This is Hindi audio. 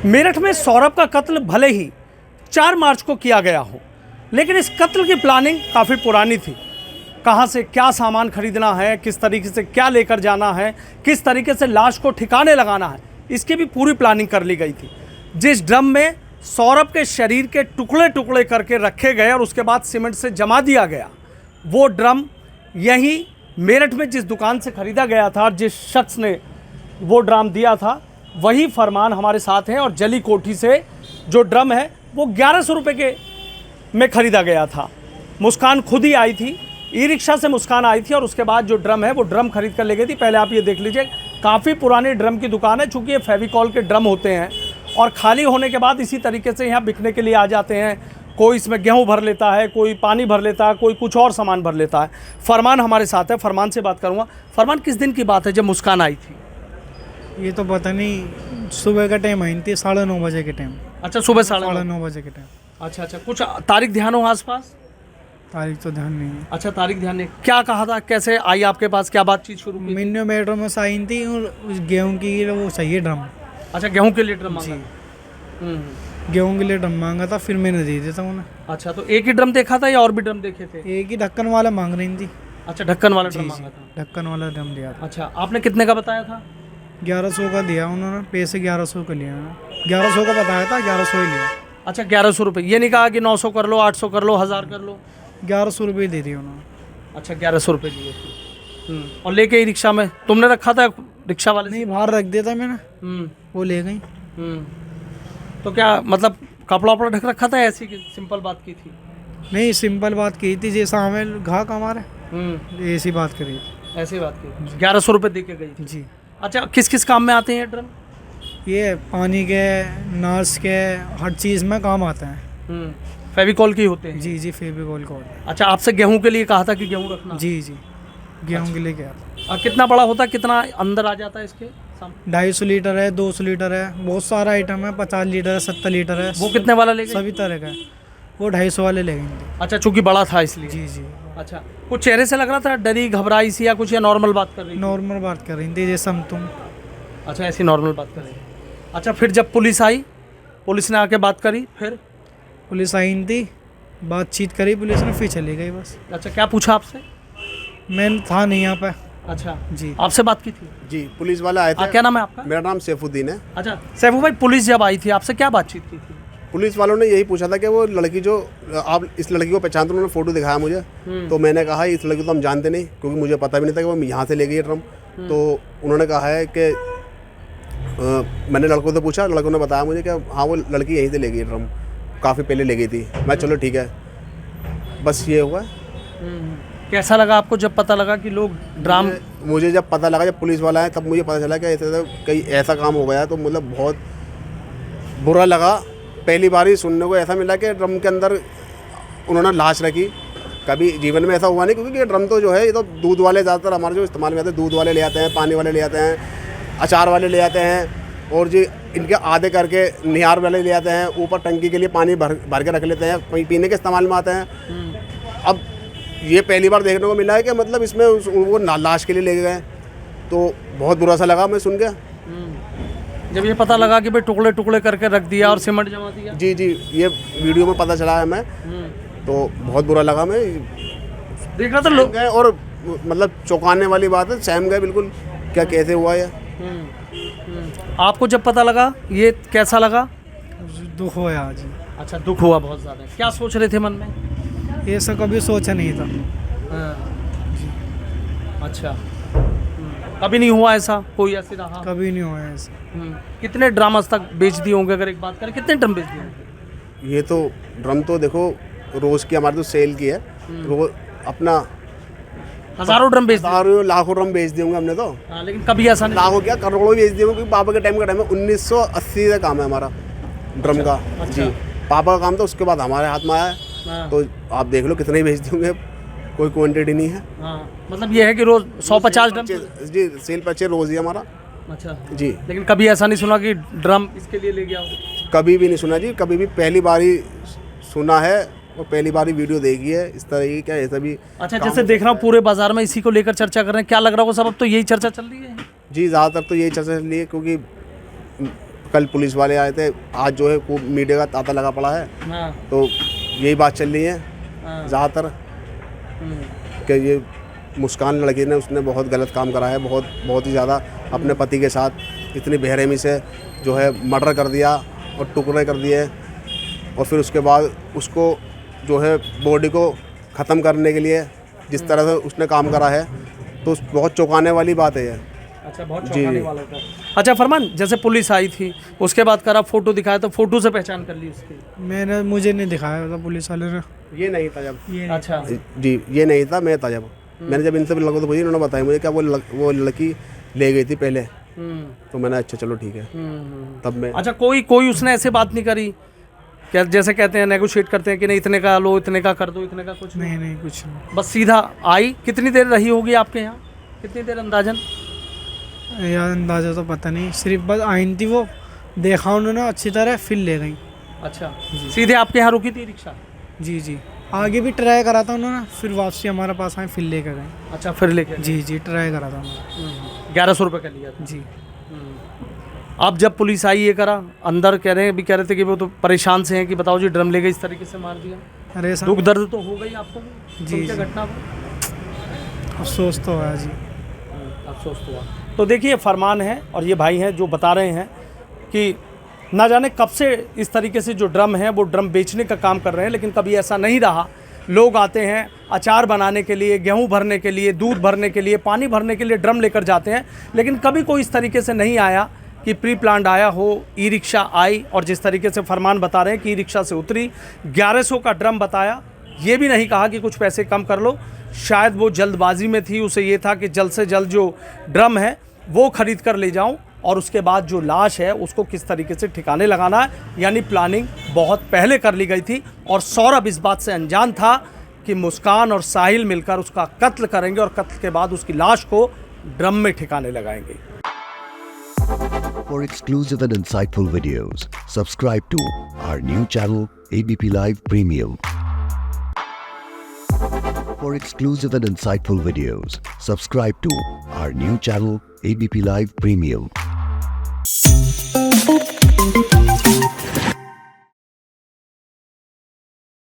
मेरठ में सौरभ का कत्ल भले ही 4 मार्च को किया गया हो, लेकिन इस कत्ल की प्लानिंग काफ़ी पुरानी थी। कहाँ से क्या सामान खरीदना है, किस तरीके से क्या लेकर जाना है, किस तरीके से लाश को ठिकाने लगाना है, इसकी भी पूरी प्लानिंग कर ली गई थी। जिस ड्रम में सौरभ के शरीर के टुकड़े टुकड़े करके रखे गए और उसके बाद सीमेंट से जमा दिया गया, वो ड्रम यहीं मेरठ में जिस दुकान से ख़रीदा गया था और जिस शख्स ने वो ड्रम दिया था, वही फरमान हमारे साथ हैं। और जली कोठी से जो ड्रम है वो 1100 रुपये के में ख़रीदा गया था। मुस्कान खुद ही आई थी, ई रिक्शा से मुस्कान आई थी और उसके बाद जो ड्रम है वो ड्रम खरीद कर ले गई थी। पहले आप ये देख लीजिए, काफ़ी पुरानी ड्रम की दुकान है। चूँकि ये फेविकॉल के ड्रम होते हैं और खाली होने के बाद इसी तरीके से यहाँ बिकने के लिए आ जाते हैं। कोई इसमें गेहूँ भर लेता है, कोई पानी भर लेता है, कोई कुछ और सामान भर लेता है। फरमान हमारे साथ है, फरमान से बात करूँगा। फरमान, किस दिन की बात है जब मुस्कान आई थी? ये तो पता नहीं, सुबह का टाइम आई थी, 9:30 बजे के टाइम। अच्छा, सुबह 9:30 बजे के टाइम। अच्छा, कुछ तारीख ध्यान हो आसपास? तारीख तो ध्यान नहीं है। अच्छा, तारीख ध्यान नहीं। क्या कहा था, कैसे आई आपके पास, क्या बातचीत शुरू की? मिन्नो मेट्रो में साइन थी और उस गेहूँ की वो चाहिए ड्रम। अच्छा, गेहूं के लिए ड्रम मांगा? गेहूँ के लिए ड्रम मांगा था, फिर मैंने दे दिया था उन्हें। अच्छा, तो एक ही ड्रम देखा था या और भी ड्रम देखे थे? एक ही ढक्कन वाला मांग रही थी। अच्छा, ढक्कन वाला ड्रम मांगा था। ढक्कन वाला ड्रम दिया था। अच्छा, आपने कितने का बताया था? 1100 का दिया उन्होंने, पैसे 1100 का लिया। 1100 का बताया था, 1100 ही लिया। अच्छा, 1100 रुपये। ये नहीं कहा कि 900 कर लो, 800 कर लो, 1000 कर लो? 1100 रुपये दे दिए उन्होंने। अच्छा, 1100 रुपये दिए थे। और लेके ही रिक्शा में तुमने रखा था रिक्शा वाले? नहीं, बाहर रख दिया था मैंने, वो ले गई। तो क्या मतलब कपड़ा वपड़ा ढक रखा था, ऐसी सिंपल बात की थी? नहीं, सिंपल बात की थी, जैसा हमें घाक हमारे ऐसी बात करी थी। ऐसी बात की। 1100 रुपये दे के गई थी जी। अच्छा, किस किस काम में आते हैं ये ड्रम? ये पानी के, नर्स के, हर चीज़ में काम आता है। फेविकॉल की होते हैं? जी, फेविकॉल का होता है। अच्छा, आपसे गेहूं के लिए कहा था कि गेहूं रखना? जी, गेहूँ के लिए क्या था। कितना बड़ा होता है, कितना अंदर आ जाता है इसके? 250 लीटर है, 200 लीटर है, बहुत सारा आइटम है। 50 लीटर है, 70 लीटर है। वो कितने वाला ले गए? सभी तरह का है। वो 250 वाले ले गए। अच्छा, चूंकि बड़ा था इसलिए? जी। अच्छा, कुछ चेहरे से लग रहा था डरी घबराई सी या कुछ, या नॉर्मल बात कर रही थी? नॉर्मल बात कर रही थी, जैसे हम तुम। अच्छा, ऐसी नॉर्मल बात कर रही थी। अच्छा, फिर जब पुलिस आई, पुलिस ने आके बात करी, फिर? पुलिस आई थी, बातचीत करी पुलिस ने, फिर चली गई बस। अच्छा, क्या पूछा आपसे? मैं था नहीं यहाँ पे। अच्छा जी। आपसे बात की थी? जी, पुलिस वाले आए थे। क्या नाम है आपका? मेरा नाम सैफुद्दीन है। अच्छा सैफू भाई, पुलिस जब आई थी आपसे क्या बातचीत की थी? पुलिस वालों ने यही पूछा था कि वो लड़की जो आप इस लड़की को पहचानते, उन्होंने फ़ोटो दिखाया मुझे। तो मैंने कहा इस लड़की को तो हम जानते नहीं, क्योंकि मुझे पता भी नहीं था कि वो यहाँ से ले गई है ड्रम। तो उन्होंने कहा है कि मैंने लड़कों से पूछा, लड़कों ने बताया मुझे कि हाँ वो लड़की यहीं से ले गई ड्रम, काफ़ी पहले ले गई थी। मैं चलो ठीक है, बस ये हुआ। कैसा लगा आपको जब पता लगा कि लोग ड्राम? मुझे जब पता लगा, जब पुलिस वाला है, तब मुझे पता चला कि ऐसे कहीं ऐसा काम हो गया, तो मतलब बहुत बुरा लगा। पहली बार ही सुनने को ऐसा मिला कि ड्रम के अंदर उन्होंने लाश रखी। कभी जीवन में ऐसा हुआ नहीं, क्योंकि ये ड्रम तो जो है ये तो दूध वाले ज़्यादातर हमारे जो इस्तेमाल में आते हैं, दूध वाले ले आते हैं, पानी वाले ले आते हैं, अचार वाले ले आते हैं, और जो इनके आधे करके निहार वाले ले आते हैं, ऊपर टंकी के लिए पानी भर के रख लेते हैं, कहीं पीने के इस्तेमाल में आते हैं। अब ये पहली बार देखने को मिला है कि मतलब इसमें वो लाश के लिए ले गए, तो बहुत बुरा सा लगा मैं सुन के। जब ये पता लगा कि भाई टुकड़े टुकड़े करके रख दिया और सीमेंट जमा दिया? जी, ये वीडियो में पता चला है हमें, तो बहुत बुरा लगा। मैं देख रहा था लोग गए और मतलब चौंकाने वाली बात है, सहम गए बिल्कुल, क्या कैसे हुआ ये। आपको जब पता लगा ये कैसा लगा? दुख हुआ आज। अच्छा, दुख हुआ बहुत ज़्यादा। क्या सोच रहे थे मन में? ये सब कभी सोचा नहीं था। अच्छा, कभी नहीं हुआ ऐसा, कोई ऐसे रहा? कभी नहीं हुआ ऐसा। कितने ड्राम आज तक बेच दिए होंगे, अगर एक बात करें कितने ड्रम बेच दिए होंगे? ये तो ड्रम तो देखो रोज़ की हमारी तो सेल की है, रोज अपना हज़ारों ड्रम बेच दिए? लाखों ड्रम बेच दिए होंगे हमने तो। हाँ, लेकिन कभी ऐसा नहीं? लाखों क्या, करोड़ों बेच दिए होंगे, क्योंकि पापा के टाइम का टाइम है, 1980 का काम है हमारा ड्रम का। जी, पापा का काम था, उसके बाद हमारे हाथ में आया है। तो आप देख लो कितने ही बेच दिए, कोई क्वांटिटी नहीं है। मतलब ये है कि रोज 150 ड्रम? जी, सेल परचेज रोज ही हमारा। अच्छा जी। लेकिन कभी ऐसा नहीं सुना कि ड्रम इसके लिए ले गया हो? कभी भी नहीं सुना जी, कभी भी पहली बार ही सुना है और पहली बार ही वीडियो देखी है इस तरह की। क्या ऐसा भी? अच्छा, जैसे देख रहा हूँ पूरे बाजार में इसी को लेकर चर्चा कर रहे हैं, क्या लग रहा होगा सब अब तो यही चर्चा चल रही है? जी, ज़्यादातर तो यही चर्चा चल रही है, क्योंकि कल पुलिस वाले आए थे, आज जो है वो मीडिया का तांता लगा पड़ा है। हाँ, तो यही बात चल रही है हाँ, ज़्यादातर कि ये मुस्कान लड़की ने उसने बहुत गलत काम करा है, बहुत ही ज़्यादा अपने पति के साथ इतनी बेरहमी से जो है मर्डर कर दिया और टुकड़े कर दिए, और फिर उसके बाद उसको जो है बॉडी को ख़त्म करने के लिए जिस तरह से उसने काम करा है, तो बहुत चौंकाने वाली बात है ये। अच्छा, बहुत जी, चौंकाने जी। वाला था। अच्छा फरमान, जैसे पुलिस आई थी उसके बाद करा फोटो दिखाया तो फोटो से पहचान कर ली उसकी? मुझे नहीं दिखाया था पुलिस वाले ने। ये नहीं था जब, ये अच्छा, जी ये नहीं था, मैं था जब। मैंने जब इनसे लोगों से पूछी, इन्होंने बताया मुझे क्या वो लड़की ले गई थी पहले, तो मैंने अच्छा चलो ठीक है, तब मैं। अच्छा, कोई उसने ऐसे बात नहीं करी क्या, जैसे कहते हैं नेगोशिएट करते हैं कि नहीं इतने का लो, इतने का कर दो, इतने का कुछ नहीं नहीं कुछ नहीं। बस सीधा आई? कितनी देर रही होगी आपके यहाँ, कितनी देर अंदाजन? यार अंदाज़ा तो पता नहीं, सिर्फ बस आई थी वो, देखा उन्होंने अच्छी तरह, फिर ले गई। अच्छा, सीधे आपके यहाँ रुकी थी रिक्शा? जी जी, आगे भी ट्राई करा था उन्होंने, फिर वापसी हमारे पास आए, फिर लेकर गए। अच्छा, फिर लेके जी जी, ट्राई करा था उन्होंने। 1100 रुपये का लिया था। जी। अब जब पुलिस आई ये करा, अंदर कह रहे थे कि वो तो परेशान से हैं कि बताओ जी ड्रम ले गए, इस तरीके से मार दिया। अरे दुख दर्द तो हो गई आपको भी जी, सुन के जी। घटना को? अफसोस तो है जी। अफसोस तो हुआ। तो देखिए फरमान है और ये भाई हैं जो बता रहे हैं कि ना जाने कब से इस तरीके से जो ड्रम है वो ड्रम बेचने का काम कर रहे हैं, लेकिन कभी ऐसा नहीं रहा। लोग आते हैं अचार बनाने के लिए, गेहूं भरने के लिए, दूध भरने के लिए, पानी भरने के लिए ड्रम लेकर जाते हैं, लेकिन कभी कोई इस तरीके से नहीं आया कि प्री प्लान्ड आया हो। ई रिक्शा आई और जिस तरीके से फरमान बता रहे हैं कि ई रिक्शा से उतरी, 1100 का ड्रम बताया, ये भी नहीं कहा कि कुछ पैसे कम कर लो। शायद वो जल्दबाजी में थी, उसे ये था कि जल्द से जल्द जो ड्रम है वो ख़रीद कर ले जाऊं और उसके बाद जो लाश है उसको किस तरीके से ठिकाने लगाना है, यानी प्लानिंग बहुत पहले कर ली गई थी। और सौरभ इस बात से अनजान था कि मुस्कान और साहिल मिलकर उसका कत्ल करेंगे और कत्ल के बाद उसकी लाश को ड्रम में ठिकाने लगाएंगे। For exclusive and insightful videos, subscribe to our new channel ABP Live Premium. For exclusive and insightful videos, subscribe to our new channel ABP Live Premium.